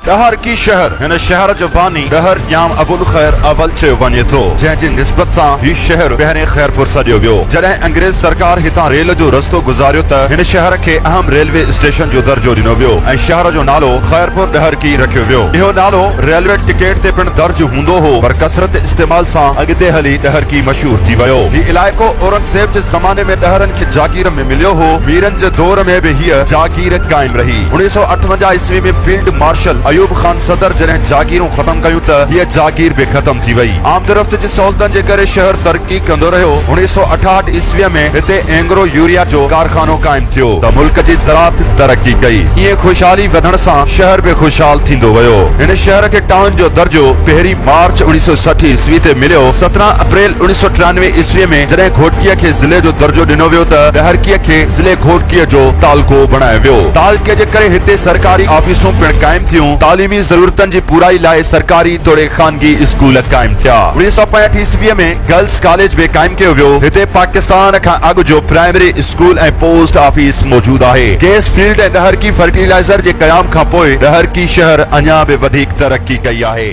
डहर की शहर हिन शहर जो बानी डहर याम अबुल खैर अवल चयो वञे थो, जंहिंजी निस्बत सां ही शहर पहिरें खैरपुर सॾियो वियो। जॾहिं अंग्रेज सरकार हितां रेल जो रस्तो गुज़ारियो त हिन शहर खे अहम रेलवे स्टेशन जो दर्जो ॾिनो वियो ऐं शहर जो नालो खैरपुर डहर की रखियो वियो। इहो नालो रेलवे टिकट ते पिण दर्ज हूंदो हो, पर कसरत इस्तेमाल सां अॻिते हली डहर की मशहूर थी वियो। ही इलाइक़ो औरंगज़ेब जे ज़माने में डहरनि खे जागीर में मिलियो हो। मीरनि जे दौर में भी हीअ जागीर कायम रही। 1958 ईस्वी में फील्ड मार्शल अयूब खान सदर जॾहिं जागीरूं खत्म कयूं त हीअ जागीर भी खत्म थी वई। आम तरफ़ जी सहूलतनि जे करे शहर तरक्की कंदो रहियो। 1968 ईस्वी में हिते एंग्रो यूरिया जो कारखानो कायम थियो त मुल्क जी ज़राअत तरक्की कई। ईअं खुशहाली वधण सां शहर भी खुशहाल थींदो वियो। हिन शहर खे टाउन जो दर्जो 1 मार्च 1960 ईस्वी ते मिलियो। 17 अप्रैल 1993 ईस्वी में जॾहिं घोटकीअ खे ज़िले जो दर्जो ॾिनो वियो त डहरकीअ खे ज़िले घोटकीअ जो तालको बणायो वियो। तालके जे करे हिते सरकारी ऑफिसूं पिण कायम थियूं। तालीमी ज़रूरतनि जी पूराई लाइ सरकारी तोड़े खानगी स्कूल कायम थिया। 1965 ईस्वी में गर्ल्स कॉलेज भी कायम कयो वियो। हिते पाकिस्तान खां अॻु जो प्राइमरी स्कूल ऐं पोस्ट ऑफिस मौजूद आहे। गैस फील्ड ऐं डहर की फर्टिलाइज़र जे क़याम खां पोइ डहर की शहर अञा भी वधीक तरक्की कई आहे।